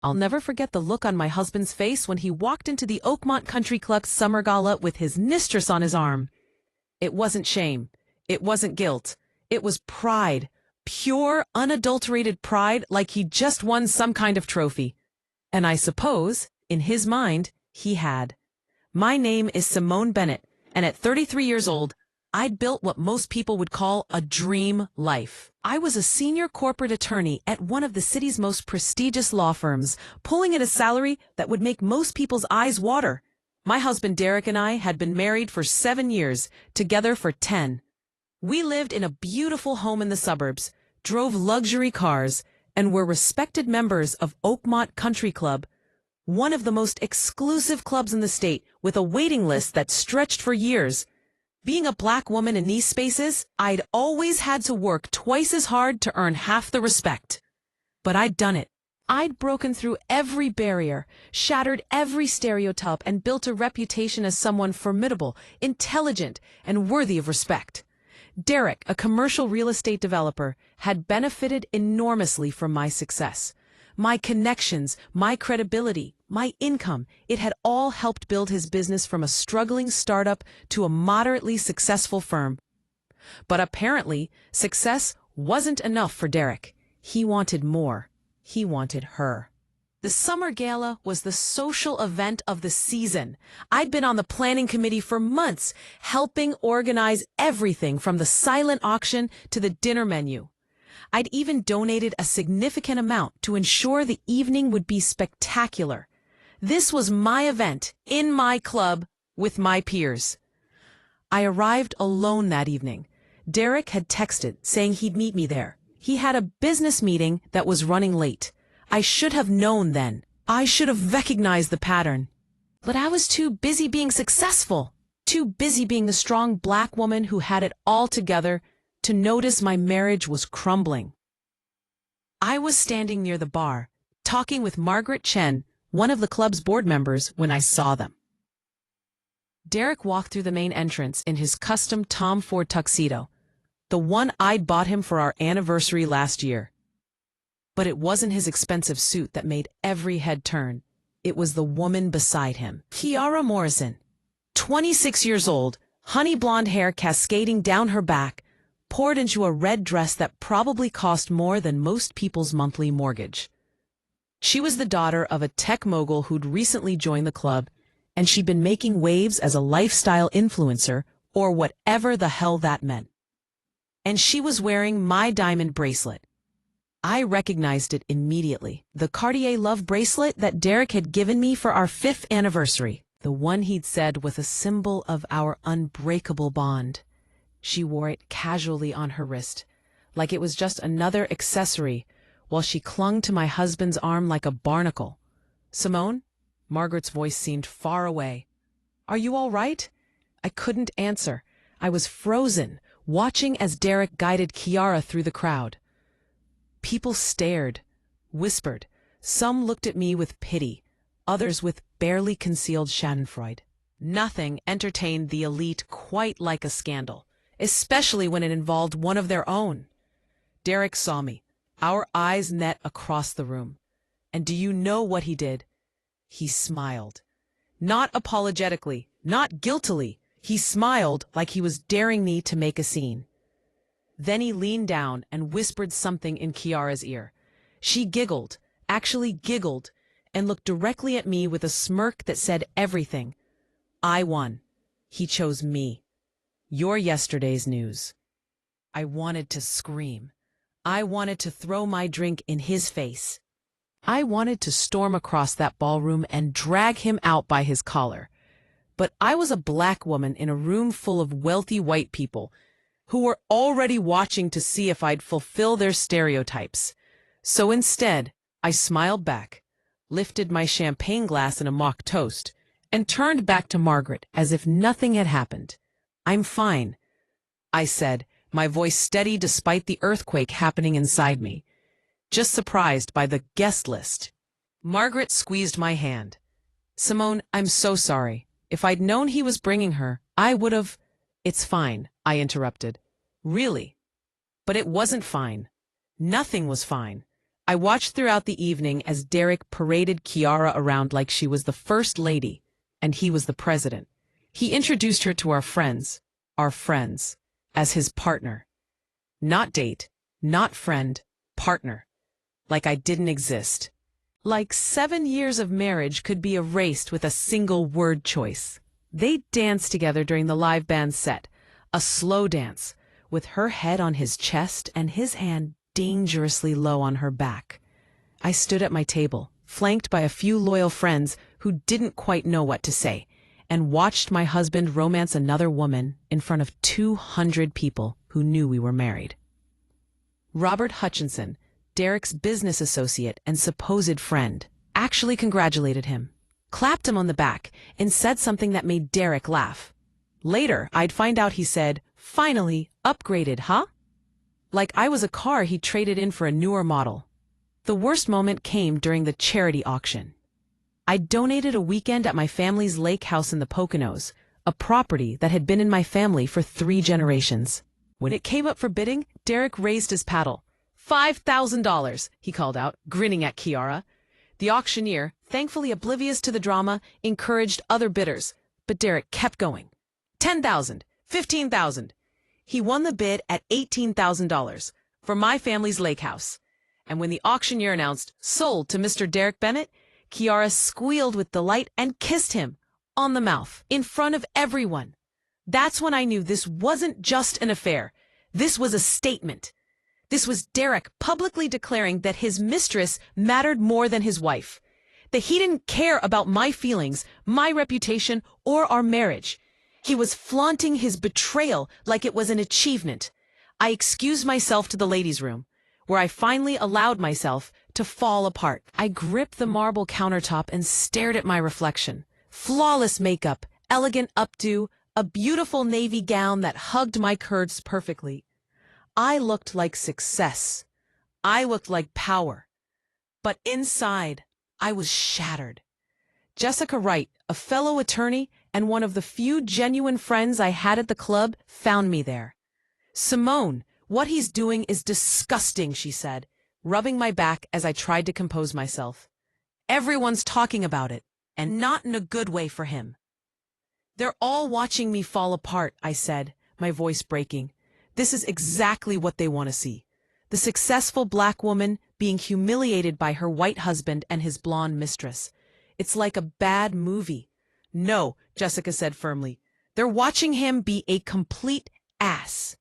I'll never forget the look on my husband's face when he walked into the Oakmont Country Club's summer gala with his mistress on his arm. It wasn't shame. It wasn't guilt. It was pride. Pure, unadulterated pride, like he'd just won some kind of trophy. And I suppose, in his mind, he had. My name is Simone Bennett, and at 33 years old, I'd built what most people would call a dream life. I was a senior corporate attorney at one of the city's most prestigious law firms, pulling at a salary that would make most people's eyes water. My husband Derek and I had been married for 7 years, together for 10. We lived in a beautiful home in the suburbs, drove luxury cars, and were respected members of Oakmont Country Club, one of the most exclusive clubs in the state, with a waiting list that stretched for years. Being a black woman in these spaces, I'd always had to work twice as hard to earn half the respect. But I'd done it. I'd broken through every barrier, shattered every stereotype, and built a reputation as someone formidable, intelligent, and worthy of respect. Derek, a commercial real estate developer, had benefited enormously from my success. My connections, my credibility, my income, it had all helped build his business from a struggling startup to a moderately successful firm. But apparently, success wasn't enough for Derek. He wanted more. He wanted her. The summer gala was the social event of the season. I'd been on the planning committee for months, helping organize everything from the silent auction to the dinner menu. I'd even donated a significant amount to ensure the evening would be spectacular. This was my event, in my club, with my peers. I arrived alone that evening. Derek had texted saying he'd meet me there. He had a business meeting that was running late. I should have known then. I should have recognized the pattern. But I was too busy being successful, too busy being the strong black woman who had it all together, to notice my marriage was crumbling. I was standing near the bar, talking with Margaret Chen, one of the club's board members, when I saw them. Derek walked through the main entrance in his custom Tom Ford tuxedo, the one I'd bought him for our anniversary last year. But it wasn't his expensive suit that made every head turn. It was the woman beside him, Kiara Morrison. 26 years old, honey blonde hair cascading down her back, poured into a red dress that probably cost more than most people's monthly mortgage. She was the daughter of a tech mogul who'd recently joined the club, and she'd been making waves as a lifestyle influencer, or whatever the hell that meant. And she was wearing my diamond bracelet. I recognized it immediately, the Cartier love bracelet that Derek had given me for our 5th anniversary, the one he'd said was a symbol of our unbreakable bond. She wore it casually on her wrist, like it was just another accessory, while she clung to my husband's arm like a barnacle. "Simone?" Margaret's voice seemed far away. "Are you all right?" I couldn't answer. I was frozen, watching as Derek guided Kiara through the crowd. People stared, whispered. Some looked at me with pity, others with barely concealed schadenfreude. Nothing entertained the elite quite like a scandal, especially when it involved one of their own. Derek saw me. Our eyes met across the room. And do you know what he did? He smiled. Not apologetically, not guiltily. He smiled like he was daring me to make a scene. Then he leaned down and whispered something in Kiara's ear. She giggled, actually giggled, and looked directly at me with a smirk that said everything. I won. He chose me. You're yesterday's news. I wanted to scream. I wanted to throw my drink in his face. I wanted to storm across that ballroom and drag him out by his collar. But I was a black woman in a room full of wealthy white people who were already watching to see if I'd fulfill their stereotypes. So instead, I smiled back, lifted my champagne glass in a mock toast, and turned back to Margaret as if nothing had happened. "I'm fine," I said, my voice steady despite the earthquake happening inside me. Just surprised by the guest list. Margaret squeezed my hand. "Simone, I'm so sorry. If I'd known he was bringing her, I would have—" "It's fine," I interrupted. "Really?" But it wasn't fine. Nothing was fine. I watched throughout the evening as Derek paraded Kiara around like she was the first lady, and he was the president. He introduced her to our friends, as his partner. Not date, not friend, partner. Like I didn't exist. Like 7 years of marriage could be erased with a single word choice. They danced together during the live band set, a slow dance, with her head on his chest and his hand dangerously low on her back. I stood at my table, flanked by a few loyal friends who didn't quite know what to say, and watched my husband romance another woman in front of 200 people who knew we were married. Robert Hutchinson, Derek's business associate and supposed friend, actually congratulated him, clapped him on the back, and said something that made Derek laugh. Later, I'd find out he said, "Finally, upgraded, huh?" Like I was a car he traded in for a newer model. The worst moment came during the charity auction. I donated a weekend at my family's lake house in the Poconos, a property that had been in my family for 3 generations. When it came up for bidding, Derek raised his paddle. $5,000, he called out, grinning at Kiara. The auctioneer, thankfully oblivious to the drama, encouraged other bidders, but Derek kept going. $10,000, $15,000. He won the bid at $18,000 for my family's lake house. And when the auctioneer announced, "Sold to Mr. Derek Bennett," Kiara squealed with delight and kissed him on the mouth in front of everyone. That's when I knew this wasn't just an affair. This was a statement. This was Derek publicly declaring that his mistress mattered more than his wife, that he didn't care about my feelings, my reputation, or our marriage. He was flaunting his betrayal like it was an achievement. I excused myself to the ladies' room, where I finally allowed myself to fall apart. I gripped the marble countertop and stared at my reflection. Flawless makeup, elegant updo, a beautiful navy gown that hugged my curves perfectly. I looked like success. I looked like power. But inside, I was shattered. Jessica Wright, a fellow attorney and one of the few genuine friends I had at the club, found me there. "Simone, what he's doing is disgusting," she said, rubbing my back as I tried to compose myself. "Everyone's talking about it, and not in a good way for him." "They're all watching me fall apart," I said, my voice breaking. "This is exactly what they want to see. The successful black woman being humiliated by her white husband and his blonde mistress. It's like a bad movie." "No," Jessica said firmly. "They're watching him be a complete ass.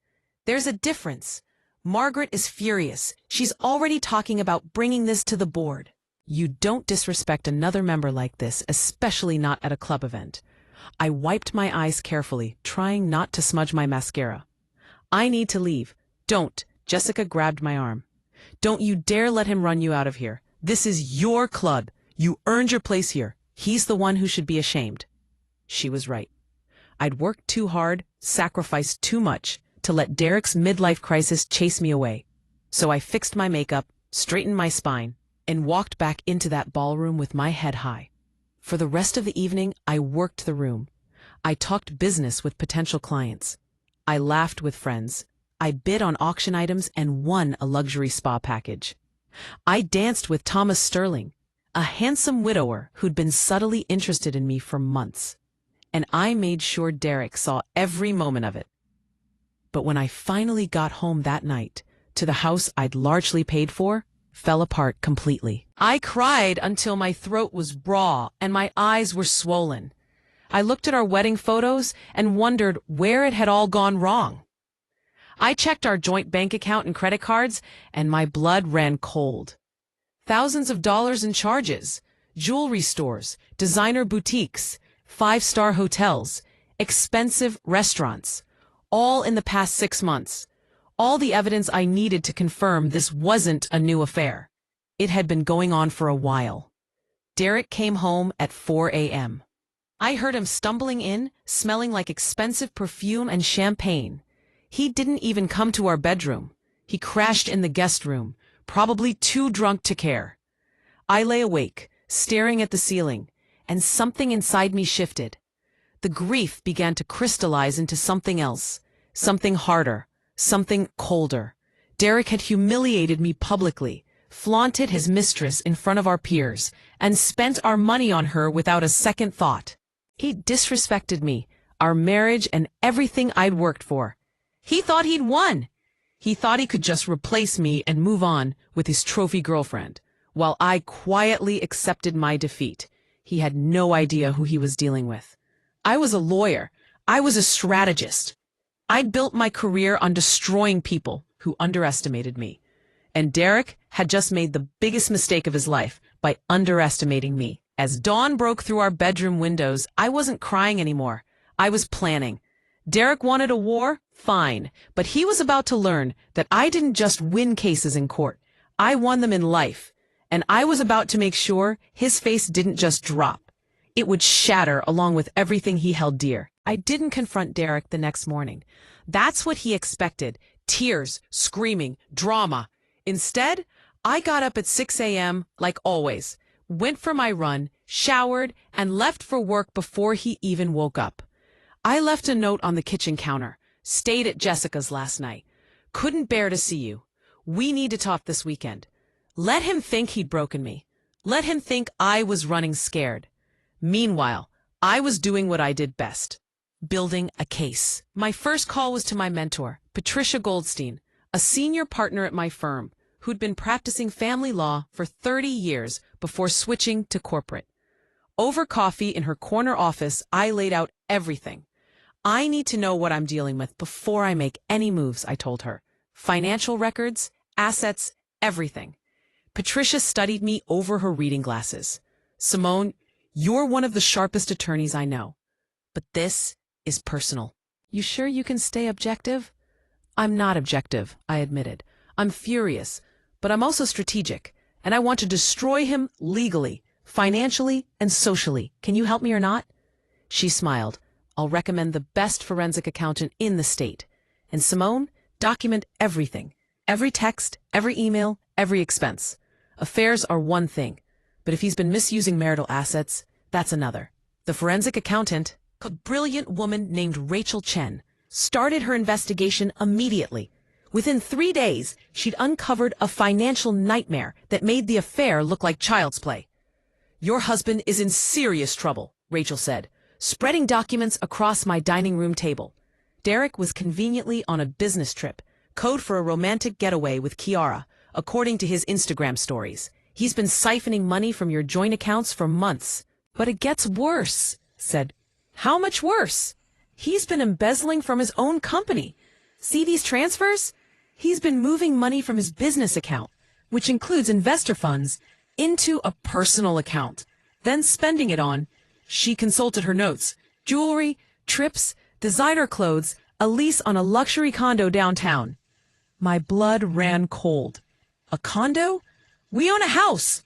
There's a difference. Margaret is furious. She's already talking about bringing this to the board." "You don't disrespect another member like this, especially not at a club event." I wiped my eyes carefully, trying not to smudge my mascara. "I need to leave." "Don't." Jessica grabbed my arm. "Don't you dare let him run you out of here. This is your club. You earned your place here. He's the one who should be ashamed." She was right. I'd worked too hard, sacrificed too much, to let Derek's midlife crisis chase me away. So I fixed my makeup, straightened my spine, and walked back into that ballroom with my head high. For the rest of the evening, I worked the room. I talked business with potential clients. I laughed with friends. I bid on auction items and won a luxury spa package. I danced with Thomas Sterling, a handsome widower who'd been subtly interested in me for months. And I made sure Derek saw every moment of it. But when I finally got home that night, to the house I'd largely paid for, fell apart completely. I cried until my throat was raw and my eyes were swollen. I looked at our wedding photos and wondered where it had all gone wrong. I checked our joint bank account and credit cards, and my blood ran cold. Thousands of dollars in charges, jewelry stores, designer boutiques, 5-star hotels, expensive restaurants, all in the past 6 months. All the evidence I needed to confirm this wasn't a new affair. It had been going on for a while. Derek came home at 4 a.m. I heard him stumbling in, smelling like expensive perfume and champagne. He didn't even come to our bedroom. He crashed in the guest room, probably too drunk to care. I lay awake, staring at the ceiling, and something inside me shifted. The grief began to crystallize into something else, something harder, something colder. Derek had humiliated me publicly, flaunted his mistress in front of our peers, and spent our money on her without a second thought. He disrespected me, our marriage, and everything I'd worked for. He thought he'd won. He thought he could just replace me and move on with his trophy girlfriend, while I quietly accepted my defeat. He had no idea who he was dealing with. I was a lawyer. I was a strategist. I'd built my career on destroying people who underestimated me. And Derek had just made the biggest mistake of his life by underestimating me. As dawn broke through our bedroom windows, I wasn't crying anymore. I was planning. Derek wanted a war? Fine. But he was about to learn that I didn't just win cases in court. I won them in life. And I was about to make sure his face didn't just drop. It would shatter along with everything he held dear. I didn't confront Derek the next morning. That's what he expected. Tears, screaming, drama. Instead, I got up at 6 a.m. like always, went for my run, showered, and left for work before he even woke up. I left a note on the kitchen counter. Stayed at Jessica's last night. Couldn't bear to see you. We need to talk this weekend. Let him think he'd broken me. Let him think I was running scared. Meanwhile, I was doing what I did best. Building a case. My first call was to my mentor, Patricia Goldstein, a senior partner at my firm, who'd been practicing family law for 30 years before switching to corporate. Over coffee in her corner office, I laid out everything. I need to know what I'm dealing with before I make any moves, I told her. Financial records, assets, everything. Patricia studied me over her reading glasses. Simone, you're one of the sharpest attorneys I know. But this is personal. You sure you can stay objective? I'm not objective, I admitted. I'm furious, but I'm also strategic, and I want to destroy him legally, financially, and socially. Can you help me or not? She smiled. I'll recommend the best forensic accountant in the state. And Simone, document everything. Every text, every email, every expense. Affairs are one thing, but if he's been misusing marital assets, that's another. The forensic accountant, a brilliant woman named Rachel Chen, started her investigation immediately. Within 3 days, she'd uncovered a financial nightmare that made the affair look like child's play. Your husband is in serious trouble, Rachel said, spreading documents across my dining room table. Derek was conveniently on a business trip, code for a romantic getaway with Kiara, according to his Instagram stories. He's been siphoning money from your joint accounts for months. But it gets worse, said. How much worse? He's been embezzling from his own company. See these transfers? He's been moving money from his business account, which includes investor funds, into a personal account, then spending it on, she consulted her notes, jewelry, trips, designer clothes, a lease on a luxury condo downtown. My blood ran cold. A condo? We own a house.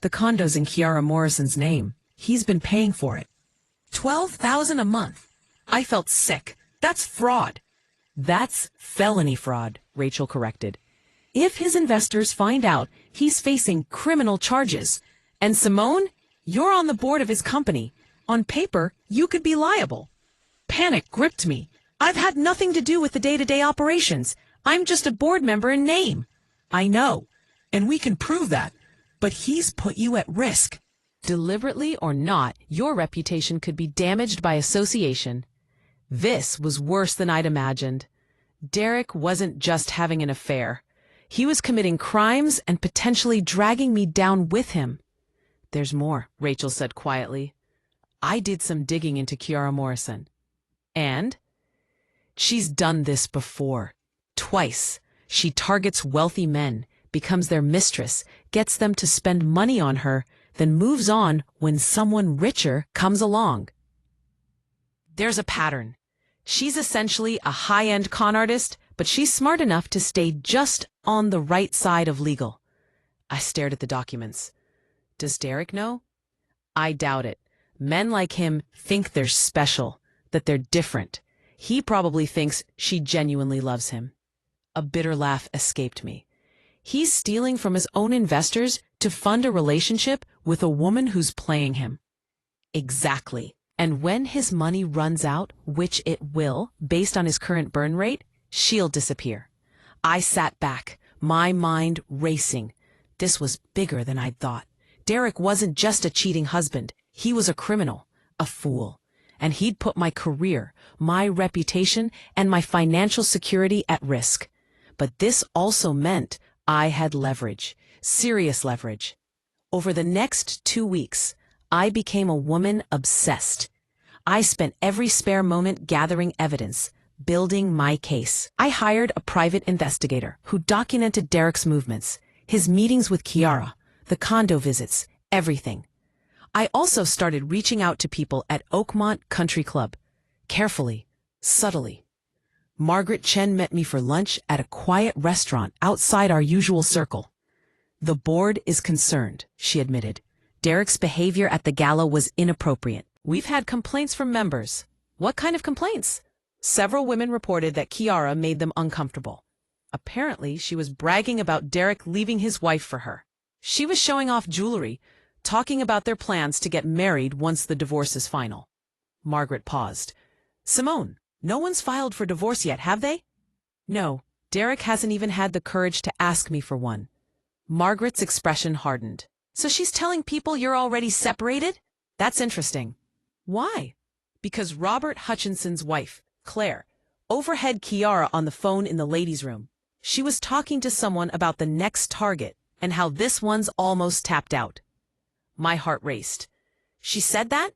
The condo's in Kiara Morrison's name. He's been paying for it. $12,000 a month. I felt sick. That's fraud. That's felony fraud, Rachel corrected. If his investors find out, he's facing criminal charges. And Simone, you're on the board of his company. On paper, you could be liable. Panic gripped me. I've had nothing to do with the day-to-day operations. I'm just a board member in name. I know, and we can prove that. But he's put you at risk. Deliberately or not, your reputation could be damaged by association. This was worse than I'd imagined. Derek wasn't just having an affair. He was committing crimes and potentially dragging me down with him. There's more, Rachel said quietly. I did some digging into Kiara Morrison. And? She's done this before. Twice. She targets wealthy men, becomes their mistress, gets them to spend money on her, then moves on when someone richer comes along. There's a pattern. She's essentially a high-end con artist, but she's smart enough to stay just on the right side of legal. I stared at the documents. Does Derek know? I doubt it. Men like him think they're special, that they're different. He probably thinks she genuinely loves him. A bitter laugh escaped me. He's stealing from his own investors to fund a relationship with a woman who's playing him. Exactly. And when his money runs out, which it will, based on his current burn rate, she'll disappear. I sat back, my mind racing. This was bigger than I'd thought. Derek wasn't just a cheating husband. He was a criminal, a fool. And he'd put my career, my reputation, and my financial security at risk. But this also meant I had leverage, serious leverage. Over the next 2 weeks, I became a woman obsessed. I spent every spare moment gathering evidence, building my case. I hired a private investigator who documented Derek's movements, his meetings with Kiara, the condo visits, everything. I also started reaching out to people at Oakmont Country Club, carefully, subtly. Margaret Chen met me for lunch at a quiet restaurant outside our usual circle. The board is concerned, she admitted. Derek's behavior at the gala was inappropriate. We've had complaints from members. What kind of complaints? Several women reported that Kiara made them uncomfortable. Apparently, she was bragging about Derek leaving his wife for her. She was showing off jewelry, talking about their plans to get married once the divorce is final. Margaret paused. Simone, no one's filed for divorce yet, have they? No, Derek hasn't even had the courage to ask me for one. Margaret's expression hardened. So she's telling people you're already separated? That's interesting. Why? Because Robert Hutchinson's wife, Claire, overheard Kiara on the phone in the ladies' room. She was talking to someone about the next target and how this one's almost tapped out. My heart raced. She said that?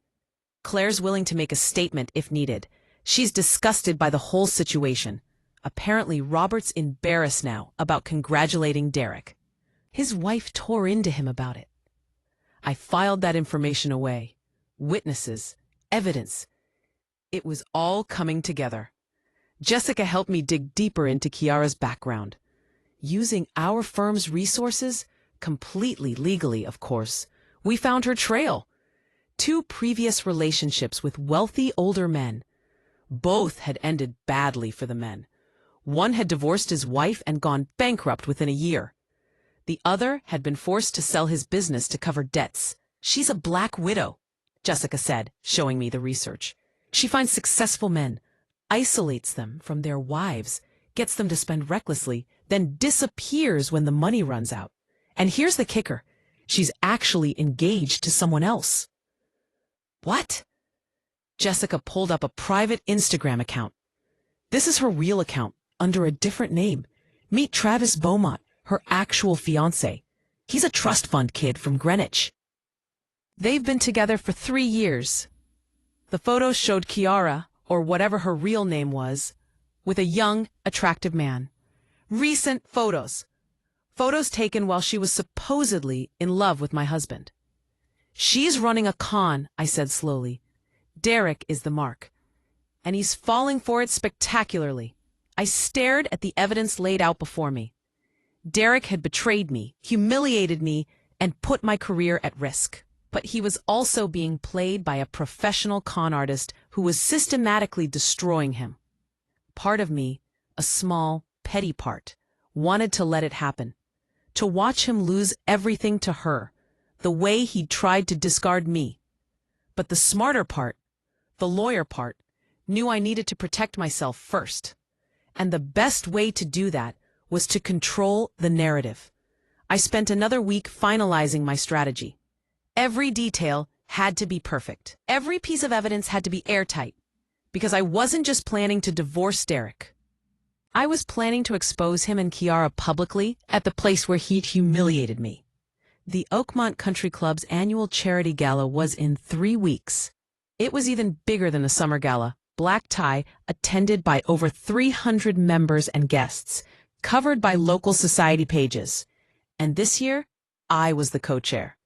Claire's willing to make a statement if needed. She's disgusted by the whole situation. Apparently, Robert's embarrassed now about congratulating Derek. His wife tore into him about it. I filed that information away. Witnesses, evidence. It was all coming together. Jessica helped me dig deeper into Kiara's background. Using our firm's resources, completely legally, of course, we found her trail. 2 previous relationships with wealthy older men. Both had ended badly for the men. One had divorced his wife and gone bankrupt within a year. The other had been forced to sell his business to cover debts. She's a black widow, Jessica said, showing me the research. She finds successful men, isolates them from their wives, gets them to spend recklessly, then disappears when the money runs out. And here's the kicker. She's actually engaged to someone else. What? Jessica pulled up a private Instagram account. This is her real account, under a different name. Meet Travis Beaumont, her actual fiancé. He's a trust fund kid from Greenwich. They've been together for 3 years. The photos showed Kiara, or whatever her real name was, with a young, attractive man. Recent photos. Photos taken while she was supposedly in love with my husband. She's running a con, I said slowly. Derek is the mark. And he's falling for it spectacularly. I stared at the evidence laid out before me. Derek had betrayed me, humiliated me, and put my career at risk. But he was also being played by a professional con artist who was systematically destroying him. Part of me, a small, petty part, wanted to let it happen. To watch him lose everything to her, the way he'd tried to discard me. But the smarter part, the lawyer part, knew I needed to protect myself first. And the best way to do that was to control the narrative. I spent another week finalizing my strategy. Every detail had to be perfect. Every piece of evidence had to be airtight, because I wasn't just planning to divorce Derek. I was planning to expose him and Kiara publicly at the place where he'd humiliated me. The Oakmont Country Club's annual charity gala was in 3 weeks. It was even bigger than the summer gala, black tie, attended by over 300 members and guests, covered by local society pages. And this year, I was the co-chair,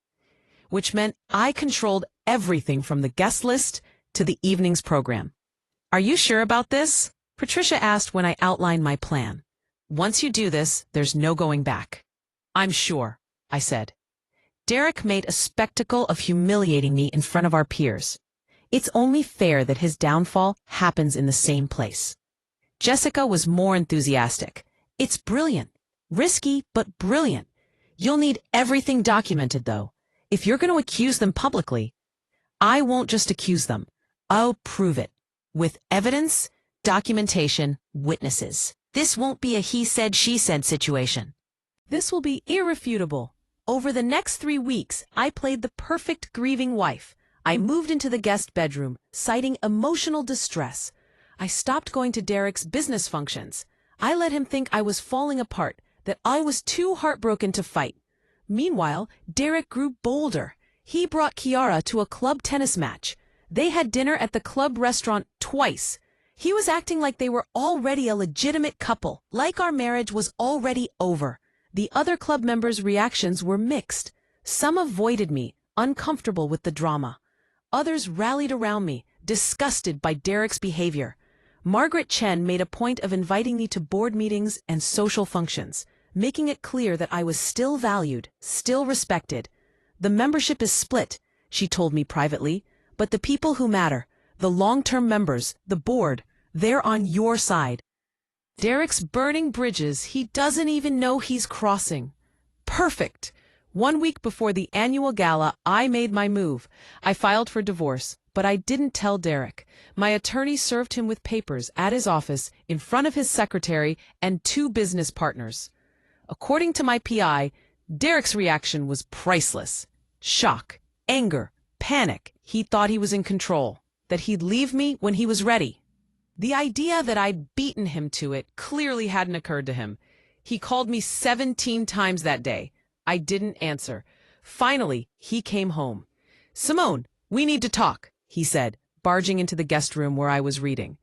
which meant I controlled everything from the guest list to the evening's program. Are you sure about this? Patricia asked when I outlined my plan. Once you do this, there's no going back. I'm sure, I said. Derek made a spectacle of humiliating me in front of our peers. It's only fair that his downfall happens in the same place. Jessica was more enthusiastic. It's brilliant. Risky, but brilliant. You'll need everything documented, though. If you're going to accuse them publicly, I won't just accuse them. I'll prove it. With evidence, documentation, witnesses. This won't be a he said, she said situation. This will be irrefutable. Over the next 3 weeks, I played the perfect grieving wife. I moved into the guest bedroom, citing emotional distress. I stopped going to Derek's business functions. I let him think I was falling apart, that I was too heartbroken to fight. Meanwhile, Derek grew bolder. He brought Kiara to a club tennis match. They had dinner at the club restaurant twice. He was acting like they were already a legitimate couple, like our marriage was already over. The other club members' reactions were mixed. Some avoided me, uncomfortable with the drama. Others rallied around me, disgusted by Derek's behavior. Margaret Chen made a point of inviting me to board meetings and social functions, making it clear that I was still valued, still respected. The membership is split, she told me privately, but the people who matter, the long-term members, the board, they're on your side. Derek's burning bridges he doesn't even know he's crossing. Perfect! 1 week before the annual gala, I made my move. I filed for divorce, but I didn't tell Derek. My attorney served him with papers at his office in front of his secretary and 2 business partners. According to my PI, Derek's reaction was priceless. Shock, anger, panic. He thought he was in control, that he'd leave me when he was ready. The idea that I'd beaten him to it clearly hadn't occurred to him. He called me 17 times that day. I didn't answer. Finally, he came home. "Simone, we need to talk," he said, barging into the guest room where I was reading.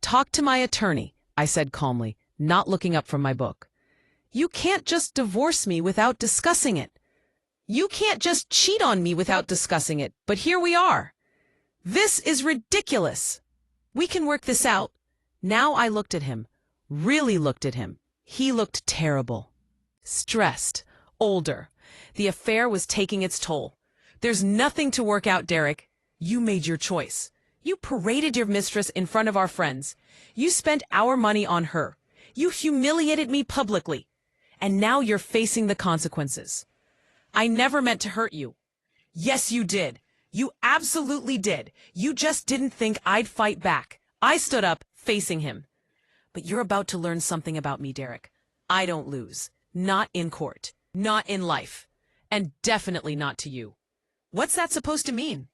"Talk to my attorney," I said calmly, not looking up from my book. "You can't just divorce me without discussing it. You can't just cheat on me without discussing it, but here we are. This is ridiculous. We can work this out." Now I looked at him, really looked at him. He looked terrible. Stressed, older. The affair was taking its toll. "There's nothing to work out, Derek. You made your choice. You paraded your mistress in front of our friends. You spent our money on her. You humiliated me publicly. And now you're facing the consequences. I never meant to hurt you." "Yes, you did. You absolutely did. You just didn't think I'd fight back." I stood up, facing him. "But you're about to learn something about me, Derek. I don't lose. Not in court. Not in life. And definitely not to you." "What's that supposed to mean?"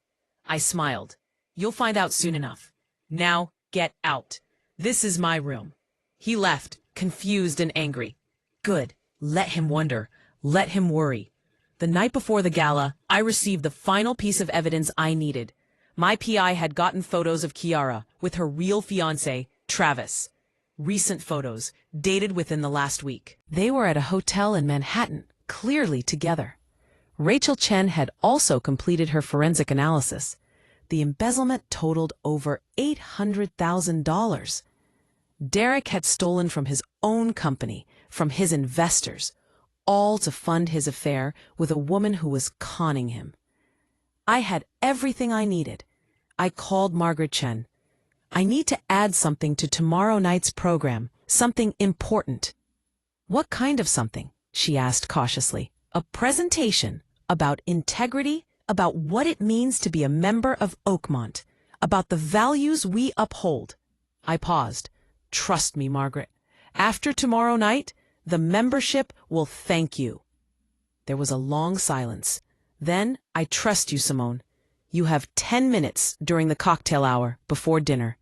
I smiled. "You'll find out soon enough. Now, get out. This is my room." He left, confused and angry. Good. Let him wonder. Let him worry. The night before the gala, I received the final piece of evidence I needed. My PI had gotten photos of Kiara with her real fiancé, Travis. Recent photos, dated within the last week. They were at a hotel in Manhattan, clearly together. Rachel Chen had also completed her forensic analysis. The embezzlement totaled over $800,000. Derek had stolen from his own company, from his investors, all to fund his affair with a woman who was conning him. I had everything I needed. I called Margaret Chen. "I need to add something to tomorrow night's program, something important." "What kind of something?" she asked cautiously. "A presentation about integrity, about what it means to be a member of Oakmont, about the values we uphold." I paused. "Trust me, Margaret. After tomorrow night, the membership will thank you." There was a long silence. Then, "I trust you, Simone. You have 10 minutes during the cocktail hour before dinner.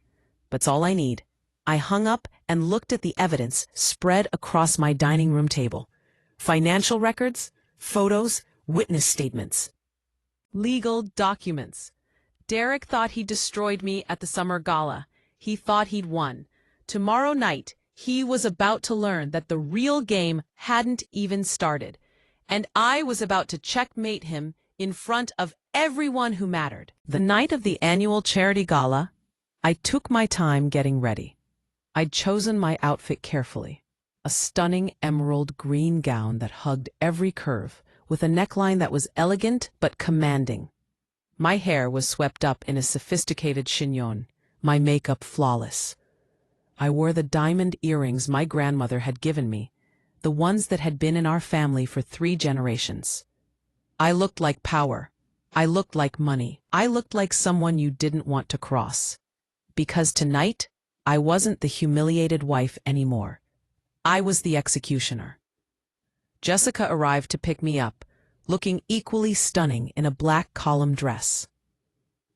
That's all I need." I hung up and looked at the evidence spread across my dining room table. Financial records, photos, witness statements. Legal documents. Derek thought he destroyed me at the summer gala. He thought he'd won. Tomorrow night, he was about to learn that the real game hadn't even started, and I was about to checkmate him in front of everyone who mattered. The night of the annual charity gala, I took my time getting ready. I'd chosen my outfit carefully. A stunning emerald green gown that hugged every curve, with a neckline that was elegant but commanding. My hair was swept up in a sophisticated chignon, my makeup flawless. I wore the diamond earrings my grandmother had given me, the ones that had been in our family for 3 generations. I looked like power. I looked like money. I looked like someone you didn't want to cross. Because tonight, I wasn't the humiliated wife anymore. I was the executioner. Jessica arrived to pick me up, looking equally stunning in a black column dress.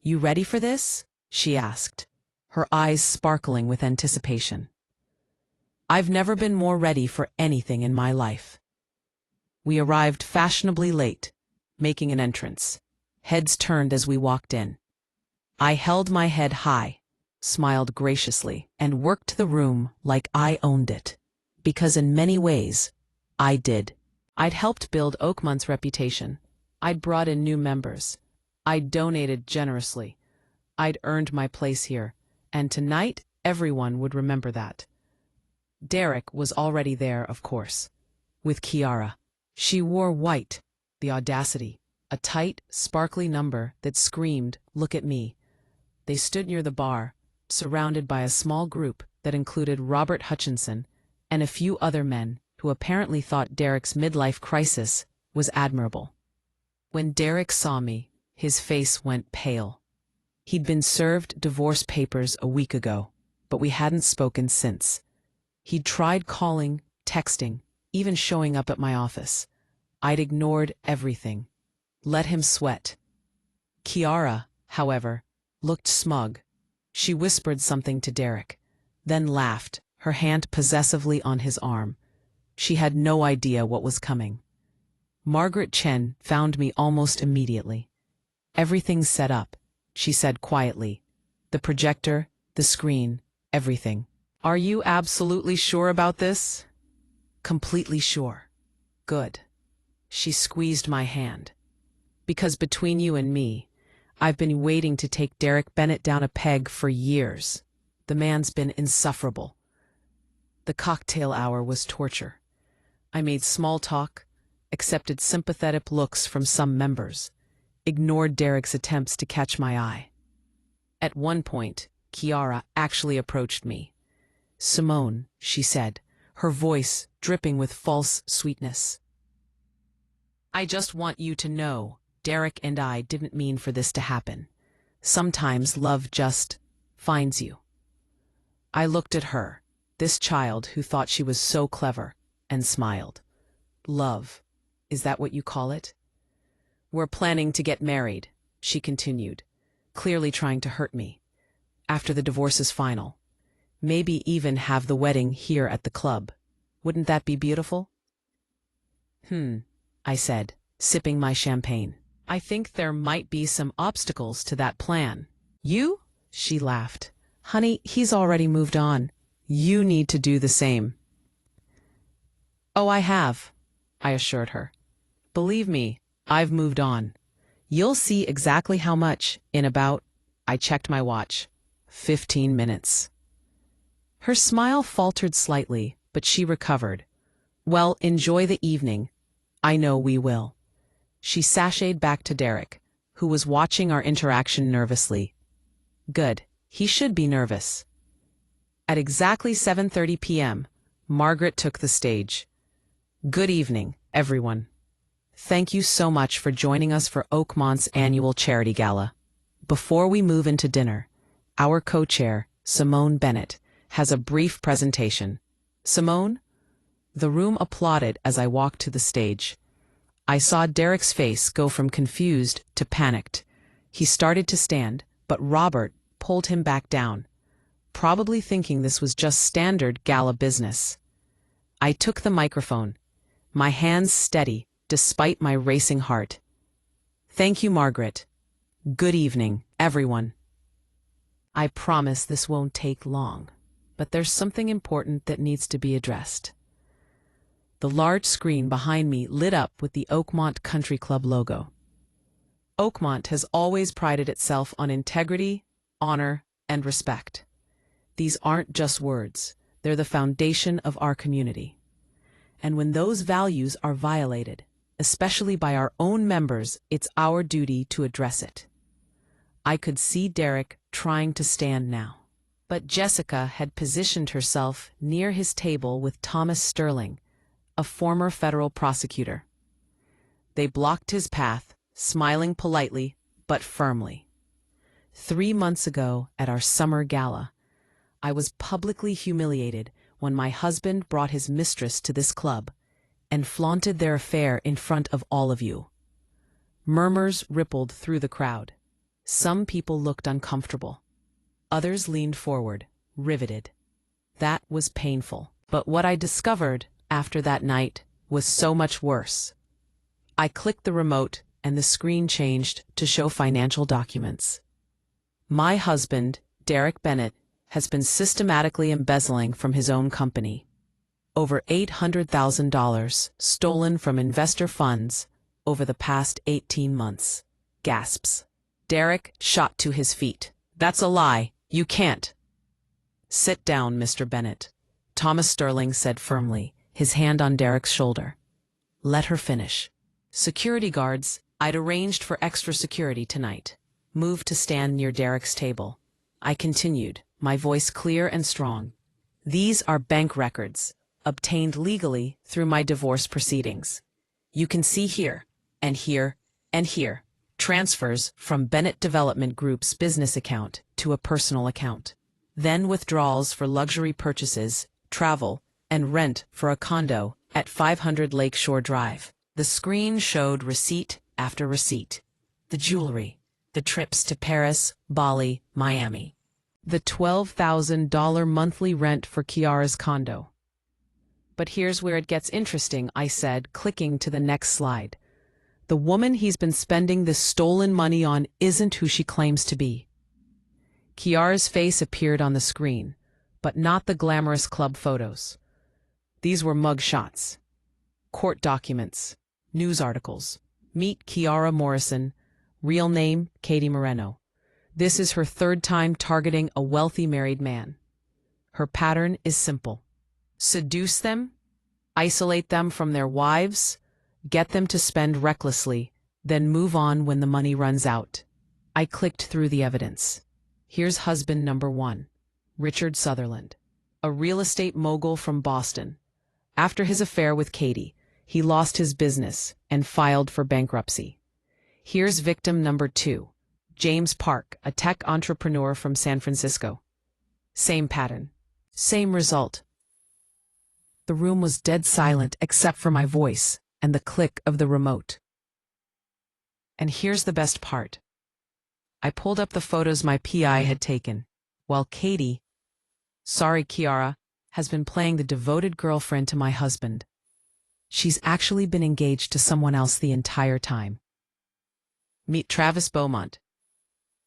"You ready for this?" she asked, her eyes sparkling with anticipation. I've never been more ready for anything in my life. We arrived fashionably late, making an entrance. Heads turned as we walked in. I held my head high, smiled graciously, and worked the room like I owned it. Because in many ways, I did. I'd helped build Oakmont's reputation. I'd brought in new members. I'd donated generously. I'd earned my place here, and tonight everyone would remember that. Derek was already there, of course, with Kiara. She wore white, the audacity, a tight, sparkly number that screamed, "Look at me." They stood near the bar, surrounded by a small group that included Robert Hutchinson and a few other men who apparently thought Derek's midlife crisis was admirable. When Derek saw me, his face went pale. He'd been served divorce papers a week ago, but we hadn't spoken since. He'd tried calling, texting, even showing up at my office. I'd ignored everything. Let him sweat. Kiara, however, looked smug. She whispered something to Derek, then laughed, her hand possessively on his arm. She had no idea what was coming. Margaret Chen found me almost immediately. "Everything's set up," she said quietly. "The projector, the screen, everything." "Are you absolutely sure about this?" "Completely sure." "Good." She squeezed my hand. "Because between you and me, I've been waiting to take Derek Bennett down a peg for years. The man's been insufferable." The cocktail hour was torture. I made small talk, accepted sympathetic looks from some members, ignored Derek's attempts to catch my eye. At one point, Kiara actually approached me. "Simone," she said, her voice dripping with false sweetness. "I just want you to know, Derek and I didn't mean for this to happen. Sometimes love just finds you." I looked at her, this child who thought she was so clever, and smiled. "Love, is that what you call it?" "We're planning to get married," she continued, clearly trying to hurt me. "After the divorce is final. Maybe even have the wedding here at the club. Wouldn't that be beautiful?" I said, sipping my champagne. "I think there might be some obstacles to that plan." "You?" she laughed. "Honey, he's already moved on. You need to do the same." "Oh, I have," I assured her. "Believe me, I've moved on. You'll see exactly how much in about," I checked my watch, "15 minutes." Her smile faltered slightly, but she recovered. "Well, enjoy the evening. I know we will." She sashayed back to Derek, who was watching our interaction nervously. Good. He should be nervous. At exactly 7:30 p.m., Margaret took the stage. "Good evening, everyone. Thank you so much for joining us for Oakmont's annual charity gala. Before we move into dinner, our co-chair, Simone Bennett, has a brief presentation. Simone?" The room applauded as I walked to the stage. I saw Derek's face go from confused to panicked. He started to stand, but Robert pulled him back down, probably thinking this was just standard gala business. I took the microphone, my hands steady despite my racing heart. "Thank you, Margaret. Good evening, everyone. I promise this won't take long, but there's something important that needs to be addressed." The large screen behind me lit up with the Oakmont Country Club logo. Oakmont has always prided itself on integrity, honor, and respect. These aren't just words, they're the foundation of our community. And when those values are violated, especially by our own members, it's our duty to address it. I could see Derek trying to stand now, but Jessica had positioned herself near his table with Thomas Sterling, a former federal prosecutor. They blocked his path, smiling politely but firmly. 3 months ago, at our summer gala, I was publicly humiliated when my husband brought his mistress to this club and flaunted their affair in front of all of you. Murmurs rippled through the crowd. Some people looked uncomfortable. Others leaned forward, riveted. That was painful. But what I discovered after that night was so much worse. I clicked the remote and the screen changed to show financial documents. My husband, Derek Bennett, has been systematically embezzling from his own company. Over $800,000 stolen from investor funds over the past 18 months. Gasps. Derek shot to his feet. That's a lie. You can't. Sit down, Mr. Bennett, Thomas Sterling said firmly, his hand on Derek's shoulder. Let her finish. Security guards, I'd arranged for extra security tonight. Moved to stand near Derek's table. I continued, my voice clear and strong. These are bank records, obtained legally through my divorce proceedings. You can see here, and here, and here, transfers from Bennett Development Group's business account to a personal account. Then withdrawals for luxury purchases, travel, and rent for a condo at 500 Lakeshore Drive. The screen showed receipt after receipt. The jewelry, the trips to Paris, Bali, Miami. The $12,000 monthly rent for Kiara's condo. But here's where it gets interesting, I said, clicking to the next slide. The woman he's been spending this stolen money on isn't who she claims to be. Kiara's face appeared on the screen, but not the glamorous club photos. These were mug shots, court documents, news articles. Meet Kiara Morrison, real name Katie Moreno. This is her third time targeting a wealthy married man. Her pattern is simple. Seduce them, isolate them from their wives, get them to spend recklessly, then move on when the money runs out. I clicked through the evidence. Here's husband number 1, Richard Sutherland, a real estate mogul from Boston. After his affair with Katie, he lost his business and filed for bankruptcy. Here's victim number 2, James Park, a tech entrepreneur from San Francisco. Same pattern, same result. The room was dead silent except for my voice and the click of the remote. And here's the best part. I pulled up the photos my PI had taken, while Katie, sorry Kiara, has been playing the devoted girlfriend to my husband. She's actually been engaged to someone else the entire time. Meet Travis Beaumont.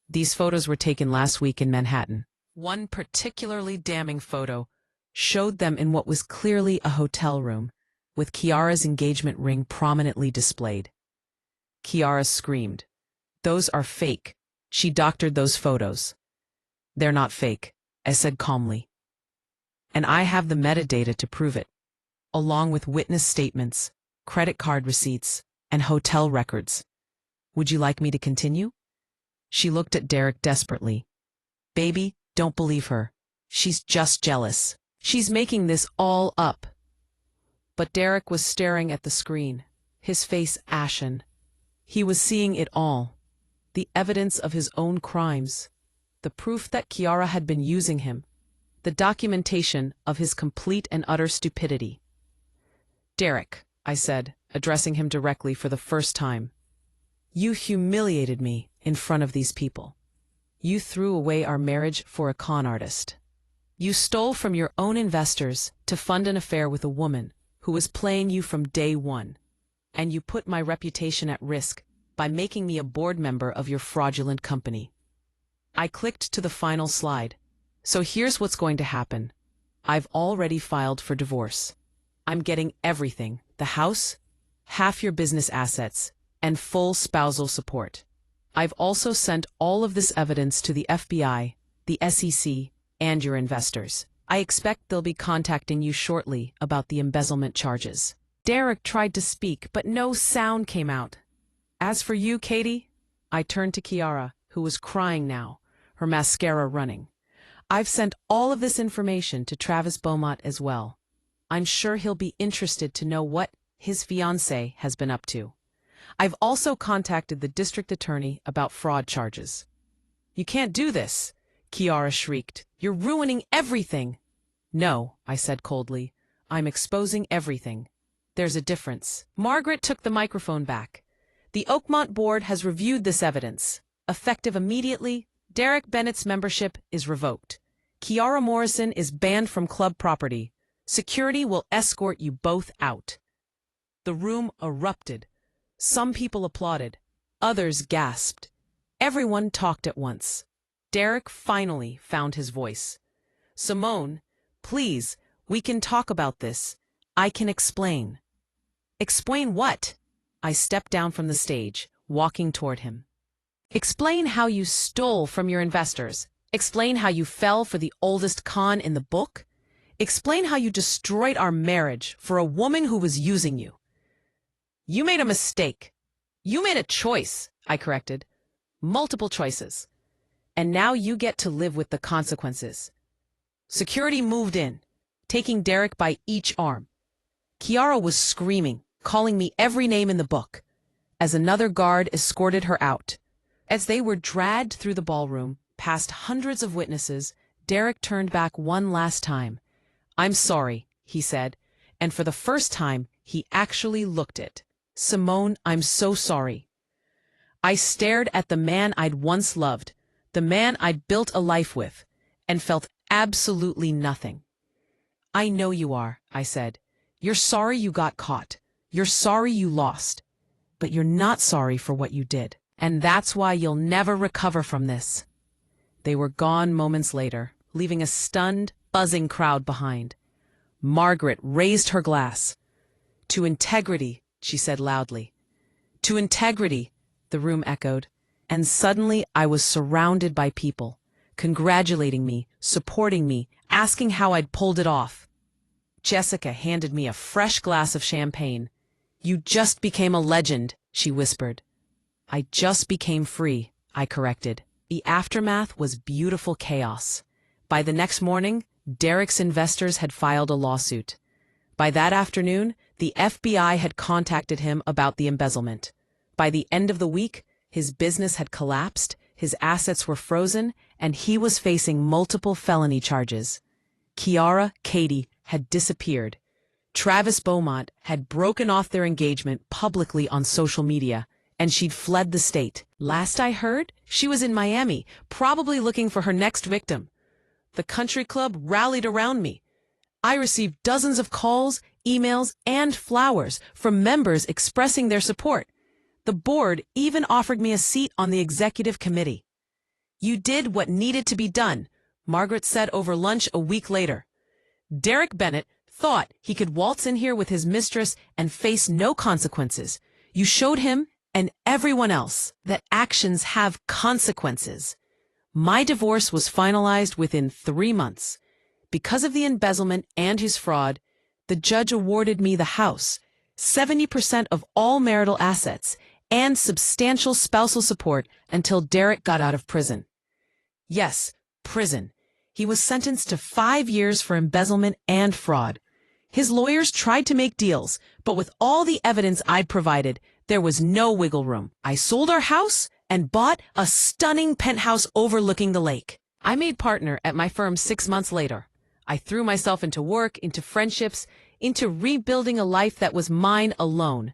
These photos were taken last week in Manhattan. One particularly damning photo showed them in what was clearly a hotel room, with Kiara's engagement ring prominently displayed. Kiara screamed, "Those are fake." She doctored those photos. "They're not fake," I said calmly. "And I have the metadata to prove it, along with witness statements, credit card receipts, and hotel records. Would you like me to continue?" She looked at Derek desperately. "Baby, don't believe her. She's just jealous. She's making this all up." But Derek was staring at the screen, his face ashen. He was seeing it all. The evidence of his own crimes, the proof that Kiara had been using him, the documentation of his complete and utter stupidity. "Derek," I said, addressing him directly for the first time, "you humiliated me in front of these people. You threw away our marriage for a con artist. You stole from your own investors to fund an affair with a woman who was playing you from day one. And you put my reputation at risk by making me a board member of your fraudulent company." I clicked to the final slide. "So here's what's going to happen. I've already filed for divorce. I'm getting everything, the house, half your business assets, and full spousal support. I've also sent all of this evidence to the FBI, the SEC, and your investors. I expect they'll be contacting you shortly about the embezzlement charges." Derek tried to speak, but no sound came out. "As for you, Katie," I turned to Kiara, who was crying now, her mascara running. "I've sent all of this information to Travis Beaumont as well. I'm sure he'll be interested to know what his fiancée has been up to. I've also contacted the district attorney about fraud charges." "You can't do this," Kiara shrieked. "You're ruining everything." "No," I said coldly. "I'm exposing everything. There's a difference." Margaret took the microphone back. The Oakmont board has reviewed this evidence. Effective immediately, Derek Bennett's membership is revoked. Kiara Morrison is banned from club property. Security will escort you both out. The room erupted. Some people applauded. Others gasped. Everyone talked at once. Derek finally found his voice. "Simone, please, we can talk about this. I can explain." "Explain what?" I stepped down from the stage, walking toward him. "Explain how you stole from your investors. Explain how you fell for the oldest con in the book. Explain how you destroyed our marriage for a woman who was using you." "You made a mistake. You made a choice," I corrected. "Multiple choices. And now you get to live with the consequences." Security moved in, taking Derek by each arm. Kiara was screaming, calling me every name in the book, as another guard escorted her out. As they were dragged through the ballroom, past hundreds of witnesses, Derek turned back one last time. "I'm sorry," he said, and for the first time, he actually looked it. "Simone, I'm so sorry." I stared at the man I'd once loved, the man I'd built a life with, and felt absolutely nothing. "I know you are," I said. "You're sorry you got caught. You're sorry you lost. But you're not sorry for what you did. And that's why you'll never recover from this." They were gone moments later, leaving a stunned, buzzing crowd behind. Margaret raised her glass. "To integrity," she said loudly. "To integrity," the room echoed. And suddenly I was surrounded by people, congratulating me, supporting me, asking how I'd pulled it off. Jessica handed me a fresh glass of champagne. "You just became a legend," she whispered. "I just became free," I corrected. The aftermath was beautiful chaos. By the next morning, Derek's investors had filed a lawsuit. By that afternoon, the FBI had contacted him about the embezzlement. By the end of the week, his business had collapsed, his assets were frozen, and he was facing multiple felony charges. Kiara, Katie, had disappeared. Travis Beaumont had broken off their engagement publicly on social media, and she'd fled the state. Last I heard, she was in Miami, probably looking for her next victim. The country club rallied around me. I received dozens of calls, emails, and flowers from members expressing their support. The board even offered me a seat on the executive committee. "You did what needed to be done," Margaret said over lunch a week later. "Derek Bennett thought he could waltz in here with his mistress and face no consequences. You showed him and everyone else that actions have consequences." My divorce was finalized within 3 months. Because of the embezzlement and his fraud, the judge awarded me the house, 70% of all marital assets, and substantial spousal support until Derek got out of prison. Yes, prison. He was sentenced to 5 years for embezzlement and fraud. His lawyers tried to make deals, but with all the evidence I'd provided, there was no wiggle room. I sold our house and bought a stunning penthouse overlooking the lake. I made partner at my firm 6 months later. I threw myself into work, into friendships, into rebuilding a life that was mine alone.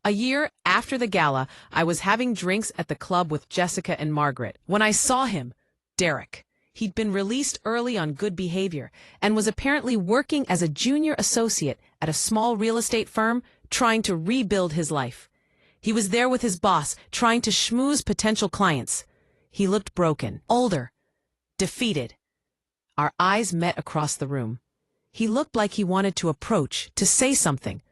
A year after the gala, I was having drinks at the club with Jessica and Margaret when I saw him, Derek. He'd been released early on good behavior and was apparently working as a junior associate at a small real estate firm trying to rebuild his life. He was there with his boss, trying to schmooze potential clients. He looked broken, older, defeated. Our eyes met across the room. He looked like he wanted to approach, to say something.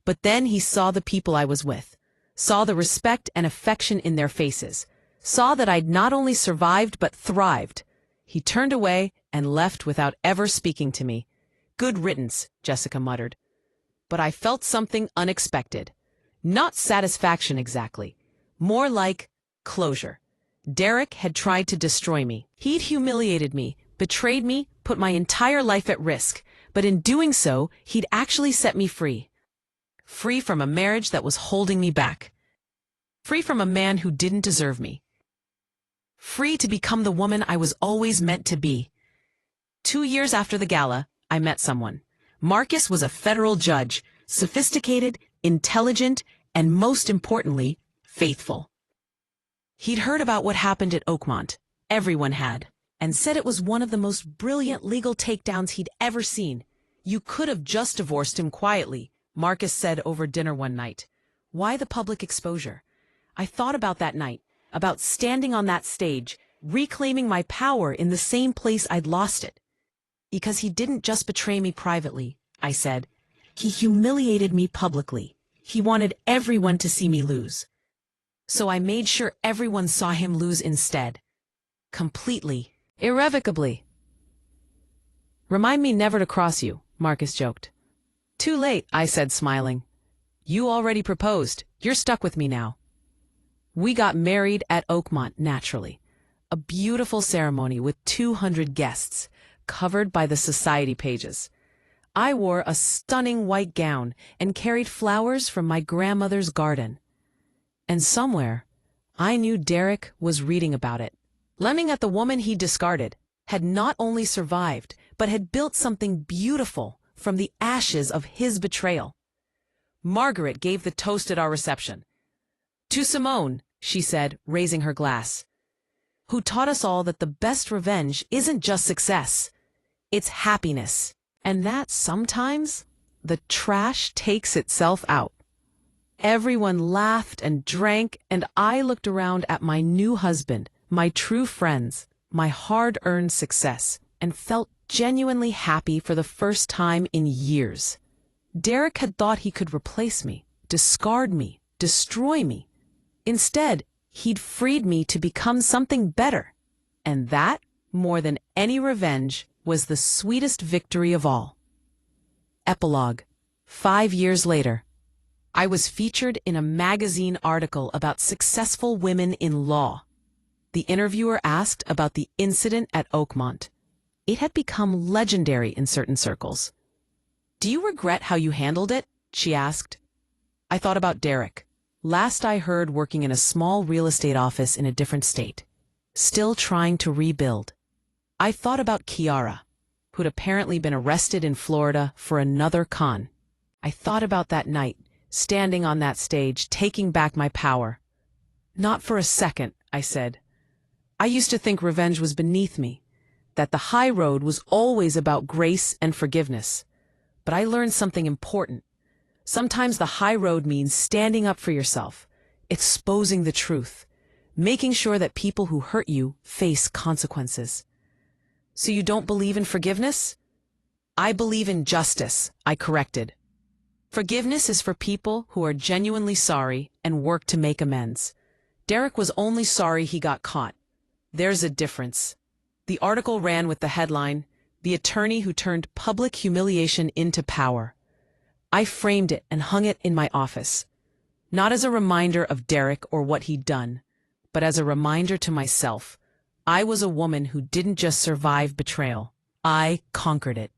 But then he saw the people I was with, saw the respect and affection in their faces, saw that I'd not only survived but thrived. He turned away and left without ever speaking to me. "Good riddance," Jessica muttered. But I felt something unexpected. Not satisfaction exactly. More like closure. Derek had tried to destroy me. He'd humiliated me, betrayed me, put my entire life at risk. But in doing so, he'd actually set me free. Free from a marriage that was holding me back. Free from a man who didn't deserve me. Free to become the woman I was always meant to be. 2 years after the gala, I met someone. Marcus was a federal judge, sophisticated, intelligent, and most importantly, faithful. He'd heard about what happened at Oakmont. Everyone had. And said it was one of the most brilliant legal takedowns he'd ever seen. You could have just divorced him quietly, Marcus said over dinner one night. Why the public exposure? I thought about that night, about standing on that stage, reclaiming my power in the same place I'd lost it. Because he didn't just betray me privately, I said. He humiliated me publicly. He wanted everyone to see me lose. So I made sure everyone saw him lose instead. Completely. Irrevocably. Remind me never to cross you, Marcus joked. Too late, I said, smiling. You already proposed. You're stuck with me now. We got married at Oakmont, naturally. A beautiful ceremony with 200 guests, covered by the society pages. I wore a stunning white gown and carried flowers from my grandmother's garden. And somewhere, I knew Derek was reading about it. Lemming at the woman he discarded had not only survived, but had built something beautiful from the ashes of his betrayal. Margaret gave the toast at our reception. To Simone, she said, raising her glass, who taught us all that the best revenge isn't just success, it's happiness, and that sometimes the trash takes itself out. Everyone laughed and drank, and I looked around at my new husband, my true friends, my hard-earned success, and felt genuinely happy for the first time in years. Derek had thought he could replace me, discard me, destroy me. Instead, he'd freed me to become something better. And that, more than any revenge, was the sweetest victory of all. Epilogue. 5 years later. I was featured in a magazine article about successful women in law. The interviewer asked about the incident at Oakmont. It had become legendary in certain circles. Do you regret how you handled it? She asked. I thought about Derek. Last I heard, working in a small real estate office in a different state. Still trying to rebuild. I thought about Kiara, who'd apparently been arrested in Florida for another con. I thought about that night, standing on that stage, taking back my power. Not for a second, I said. I used to think revenge was beneath me, that the high road was always about grace and forgiveness. But I learned something important. Sometimes the high road means standing up for yourself, exposing the truth, making sure that people who hurt you face consequences. So you don't believe in forgiveness? I believe in justice, I corrected. Forgiveness is for people who are genuinely sorry and work to make amends. Derek was only sorry he got caught. There's a difference. The article ran with the headline, "The Attorney Who Turned Public Humiliation into Power." I framed it and hung it in my office. Not as a reminder of Derek or what he'd done, but as a reminder to myself. I was a woman who didn't just survive betrayal. I conquered it.